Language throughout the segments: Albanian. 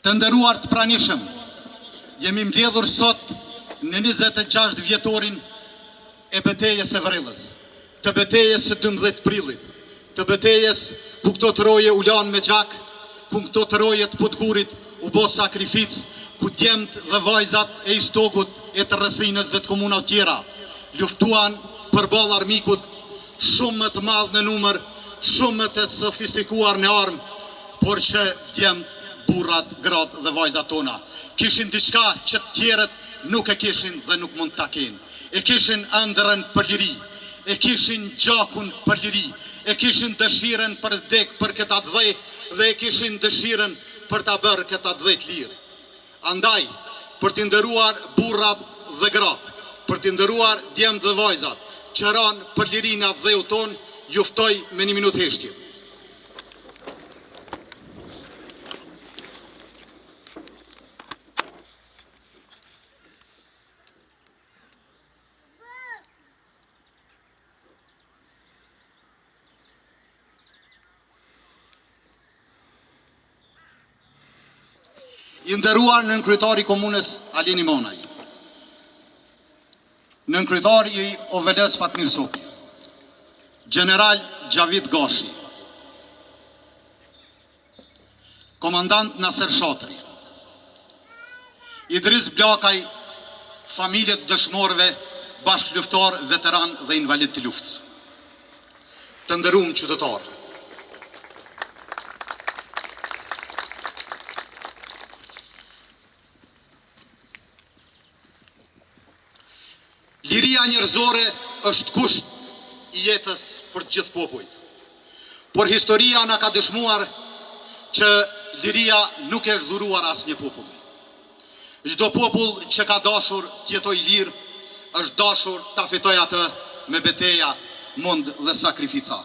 Të nderuar të pranishëm, jemi mbledhur sot në 26 vjetorin e betejës së Vrellës, të betejës së 12 prillit, të betejës ku këto të roje u lanë me gjak, ku këto të roje të Podgurit u bo sakrificë, ku djemt dhe vajzat e Istogut e të Rrethinës dhe të komuna tjera luftuan përballë armikut shumë më të madh në numër, shumë më të sofistikuar në armë, por që djemt, burrat, gratë dhe vajzat tona kishin diçka që të tjerët nuk e kishin dhe nuk mund ta kenë. E kishin ëndrrën për liri, e kishin gjakun për liri, e kishin dëshirën për vdek për këta dhej dhe e kishin dëshirën për ta bërë këta dhej të lirë. Andaj, për t'i nderuar burrat dhe gratë, për t'i nderuar djemt dhe vajzat që ranë për lirinë atë dheu ton, ju ftoj me 1 minutë heshtje. I nderuar nënkryetari i komunës Alini Manaj, nënkryetari i OVL-s Fatmir Sopi, General Gjavit Gashi, Komandant Naser Shatri, Idris Blakaj, familjet dëshmorëve, bashkëluftar, veteran dhe invalid të luftës. Të nderuar qytetarë, liria njerëzore është kusht i jetës për të gjithë popujt. Por historia na ka dëshmuar që liria nuk është dhuruar asnjë populli. Çdo popull që ka dashur të jetojë lirë, është dashur ta fitojë atë me betejë, mund dhe sakrifica.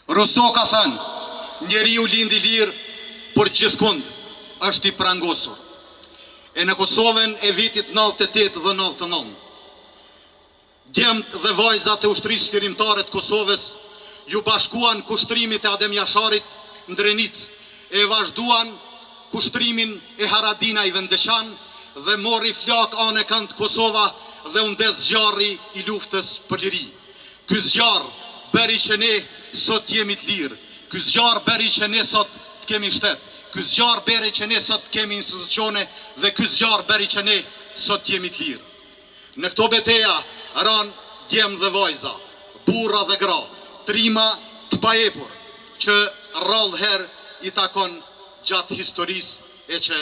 Rousseau ka thënë, njeriu lind i lirë, por gjithkund është i prangosur. E në Kosovën e vitit 98 dhe 99, djemt dhe vajzat e ushtrisë qërimtare të Kosovës ju bashkuan kushtrimit e Adem Jasharit në Drenicë, e vazhduan kushtrimin e Haradinaj Vendeqan dhe mori flak anë kënd Kosova dhe u ndes zjarri i luftës për liri. Ky zjarr bëri që ne sot jemi të lirë, ky zjarr bëri që ne sot të kemi shtet. Ky zjarr bëri që ne sot kemi institucione dhe ky zjarr bëri që ne sot jemi të lirë. Në këto beteja ran djemt dhe vajza, burra dhe gra, trima të paepur që rrallë herë i takon gjatë historisë e që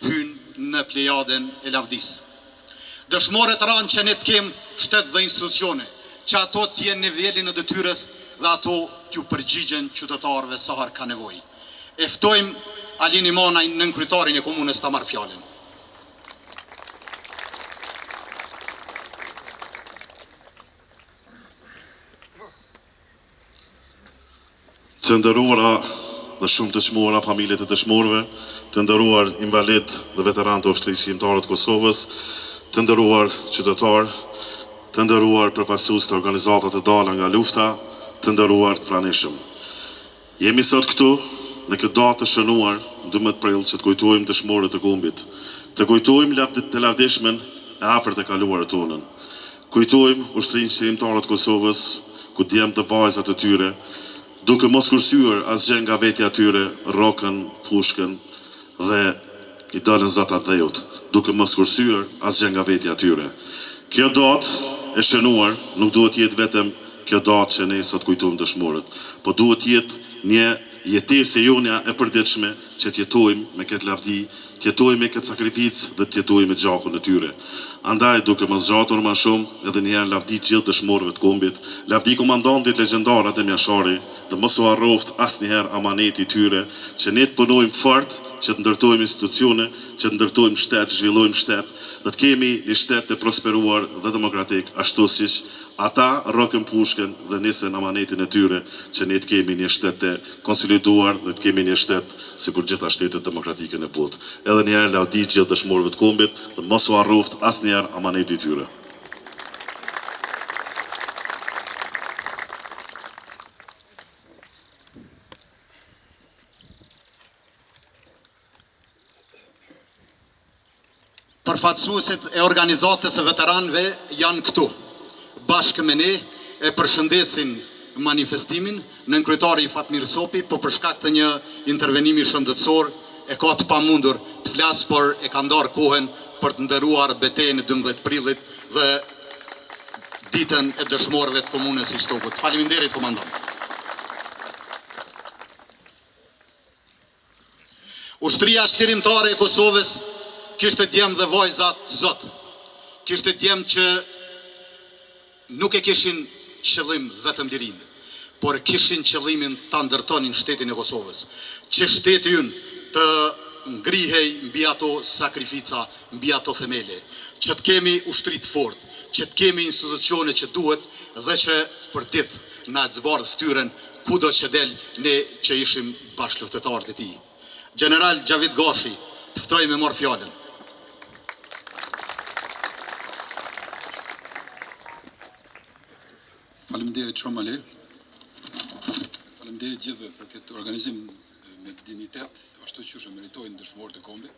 hynë në plejaden e lavdisë. Dëshmorët ran që ne të kem shtet dhe institucione, që ato t'jenë nivelin e detyrës dhe ato t'ju përgjigjen qytetarëve sa herë ka nevojë. E ftojmë Alini Manaj, nënkryetarin e komunës, ta marrë fjalën. Të nderuara dhe shumë të çmuara familjet e dëshmorëve, të nderuar invalid dhe veteran të ushtrisë qërimtare të Kosovës, të nderuar qytetarë, të nderuar përfaqësues të organizatave të dala nga lufta, të nderuar të pranishëm. Jemi sot këtu në këtë datë të shënuar 12 prill që të kujtojmë dëshmorët e kombit, të kujtojmë të lavdishmen e afërt e kaluarët tonën. Kujtojmë ushtrinë qërimtare të Kosovës, ku djemt dhe vajzat e tyre, duke mos kursyer asgjë nga vetja e tyre, rrokën, fushkën dhe i dalën zatat dheut, duke mos kursyer asgjë nga vetja e tyre. Kjo datë e shënuar nuk duhet jetë vetëm kjo datë që ne sot kujtojmë dëshmorët, po duhet jetë një jetesë e jonja e përditshme që t'jetojmë me këtë lavdi, t'jetojmë me këtë sakrificë dhe t'jetojmë me gjakun e tyre. Andaj, duke mos zgjatur më shumë, edhe një herë lavdi gjithë dëshmorëve të kombit, lavdi komandantit legjendar Adem Jashari dhe mos u harroft asnjëherë amaneti i tyre që ne të punojmë fort, që të ndërtojmë institucione, që të ndërtojmë shtet, zhvillojmë shtet, dhe të kemi një shtet të prosperuar dhe demokratik, ashtu siç ata rrokën pushkën dhe nisën amanetin e tyre që ne të kemi një shtet të konsoliduar dhe të kemi një shtet sikur gjitha shtetet demokratike në botë. Edhe një herë lavdi gjithë dëshmorëve të kombit dhe mos u harroft asnjëherë amaneti i tyre. përfaqësuesit e organizatës e veteranëve janë këtu. Bashkë me ne e përshëndesin manifestimin në kryetari Fatmir Sopi, po për shkak të një intervenimi shëndetësor e ka të pamundur të flas, por e ka ndarë kohën për të nderuar betejën e 12 prillit dhe ditën e dëshmorëve të komunës së Ishtokut. Faleminderit komandant. Ushtria shqirimtare e Kosovës kishte djemë dhe vajza të Zot. Kishte djemë që nuk e kishin qëllim vetëm lirinë, por kishin qëllimin ta ndërtonin shtetin e Kosovës, që shteti ynë të ngrihej mbi ato sakrifica, mbi ato themele, që të kemi ushtri të fortë, që të kemi institucione që duhet dhe që për ditë na të zbardh fytyrën kudo që del ne që ishim bashkëluftëtarët e tij. General Xhavid Gashi, të ftoj me marr fjalën. Faleminderit shumë Ale. Faleminderit gjithëve për këtë organizim me dignitet, ashtu që meritojnë dëshmorët e kombit.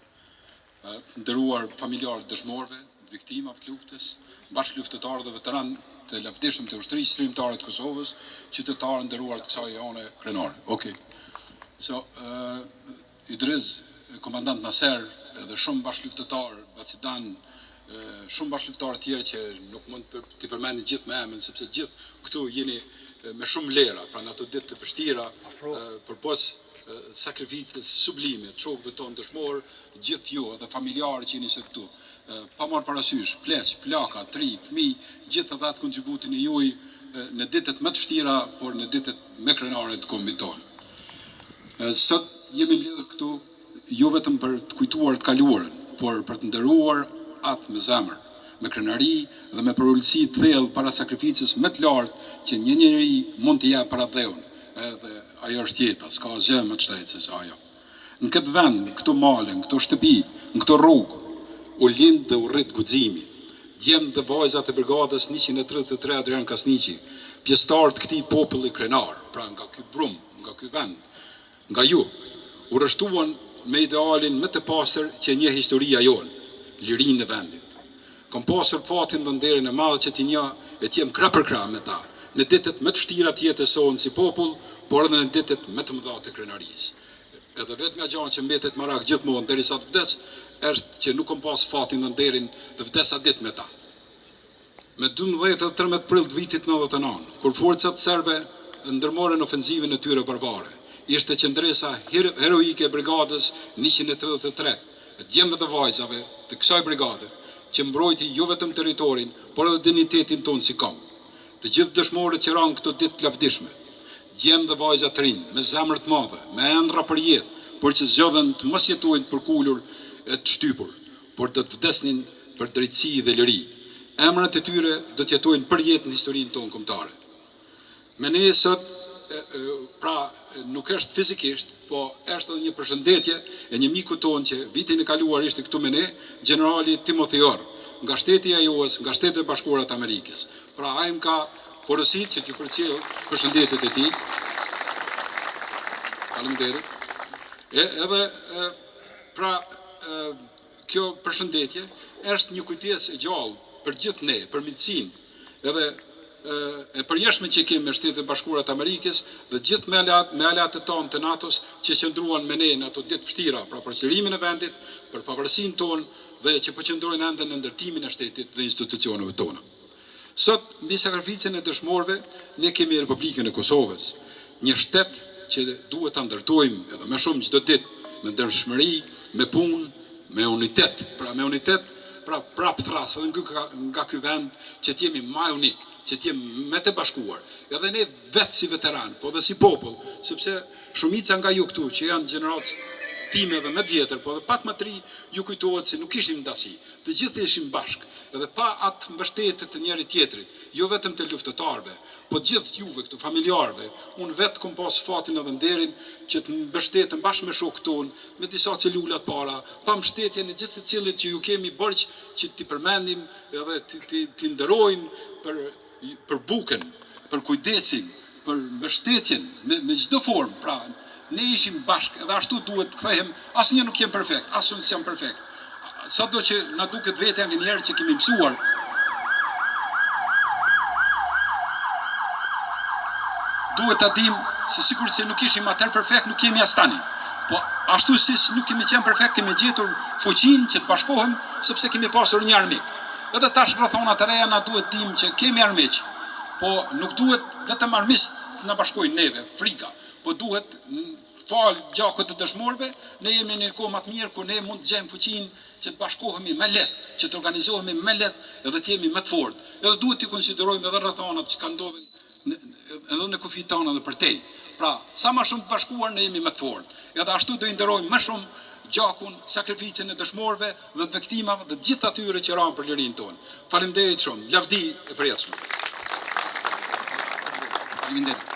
Nderuar familjarë dëshmorëve, viktima të luftës, bashkëluftëtarë dhe veteranë të lavdishëm të ushtrisë shqirimtare të Kosovës, qytetarë nderuar të kësaj jone krenare. Okej. Idriz, komandant Naser, edhe shumë bashkëluftëtarë, Bacidan, shumë bashkëluftëtarë tjerë që nuk mund t'i përmendin gjithë me emrin, sepse gjithë këtu jeni me shumë lera, pra në ato ditë të vështira, përpos sakrificës sublime, çokëve tonë dëshmorë, gjithë ju dhe familjarë që jeni së këtu, pa marrë parasysh, pleq, plaka, tri, fëmijë, gjithë atë kontributin e juaj në ditët më të vështira, por në ditët më krenare të kombit tonë. Sot jemi mbledhur këtu jo vetëm për të kujtuar të kaluarën, por për të nderuar atë me zemër, me krenari dhe me përullësi të thellë para sakrificës më të lartë që një njeri mund të jap para dheun. Edhe ajo është jeta, s'ka gjë më të shtrenjtë se ajo. Në këtë vend, në këto male, në këto shtëpi, në këto rrugë, u lind dhe u rrit guximi. Djemë dhe vajzat e brigadës 133 Adrian Kasniqi, pjesëtar të këtij populli krenar, pra nga ky brum, nga ky vend, nga ju, u rreshtuan me idealin më të pastër që një historia jonë, lirinë në vendit. Kam pasur fatin dhe nderin e madh që t'i njoh e t'jem krah për krah me ta, në ditët më të vështira të jetës sonë si popull, por edhe në ditët më të mëdha të krenarisë. Edhe vetmja gjë që mbetet marak gjithmonë derisa të vdes, është që nuk kam pas fatin dhe nderin të vdesa ditë me ta. Me 12 dhe 13 prill të vitit 99, kur forcat serbe ndërmorën ofenzivën e tyre barbare, ishte qendresa heroike e brigadës 133, e djemve dhe vajzave të kësaj brigade, që mbrojti jo vetëm territorin, por edhe dinjitetin tonë si kom. Të gjithë dëshmorët që ranë këto ditë të lavdishme, djemë dhe vajza të rinë, me zemër të madhe, me ëndra për jetë, por që zgjodhen të mos jetojnë për kulur e të shtypur, por të të vdesnin për drejtësi dhe liri. Emrat e tyre do të jetojnë për jetë në historinë tonë kombëtare. Me ne sot, pra nuk është fizikisht, po është edhe një përshëndetje e një miku tonë që vitin e kaluar ishte këtu me ne, generali Timothy Orr, nga shteti i Iowas, nga Shtetet e Bashkuara të Amerikës. Pra ai më ka porositë që t'ju përcjell përshëndetjet e tij. Faleminderit. Kjo përshëndetje është një kujtesë e gjallë për gjithë ne, për miqësinë, edhe e përjeshme që kemi me Shtetet e Bashkuara të Amerikës dhe gjithë me aleatët tonë të NATO-s që qëndruan me ne në ato ditë vështira, pra për qërimin e vendit, për pavarësinë tonë dhe që përqendrojnë ende në ndërtimin e shtetit dhe institucioneve tona. Sot, mbi sakrificën e dëshmorëve, ne kemi Republikën e Kosovës, një shtet që duhet ta ndërtojmë edhe më shumë çdo ditë, me ndershmëri, me punë, me unitet. Pra prap thras edhe nga ky vend që të jemi më unik, që t'jemi me të bashkuar, edhe ne vetë si veteran, po dhe si popull, sepse shumica nga ju këtu, që janë gjeneratës time dhe me të vjetër, po dhe pak më të ri, ju kujtohet se nuk ishim ndasi, të gjithë ishim bashkë, edhe pa atë mbështetjet të njëri tjetrit, jo vetëm të luftëtarëve, po gjithë juve këtu, familjarëve, unë vetë kom pas fatin edhe nderin që të mbështetën bashkë me shokët tonë, me disa celulat para, pa mbështetje në gjithë të cilët që ju kemi bërq që t'i përmendim edhe t'i nderojmë për bukën, për kujdesin, për mbështetjen, me çdo formë, pra, ne ishim bashkë, edhe ashtu duhet të kthehem, asnjë nuk jem perfekt, asnjë s'jam perfekt. sado që na duket vetëm njerë që kemi mësuar, duhet ta dim se sikur se nuk ishim atëherë perfekt, nuk jemi as tani. Po ashtu si nuk kemi qenë perfekt, kemi gjetur fuqinë që të bashkohem sepse kemi pasur një armik. Edhe tash rrethonat e reja na duhet dim që kemi armiq, po nuk duhet vetëm armiqt të na bashkojnë neve, frika, po duhet fal gjakut të dëshmorëve, ne jemi në një kohë më të mirë ku ne mund të gjejmë fuqinë që të bashkohemi më lehtë, që të organizohemi më lehtë edhe të jemi më të fortë. Edhe duhet të konsiderojmë edhe rrethonat që kanë ndodhur edhe në kufit tona dhe për tej. Pra, sa më shumë të bashkuar ne jemi më të fortë. Edhe ashtu do i nderojmë më shumë gjakun, sakrificën e dëshmorëve dhe të viktimave dhe të gjithë atyre që ranë për lirinë tonë. Faleminderit shumë. Lavdi e përjetshme. Faleminderit.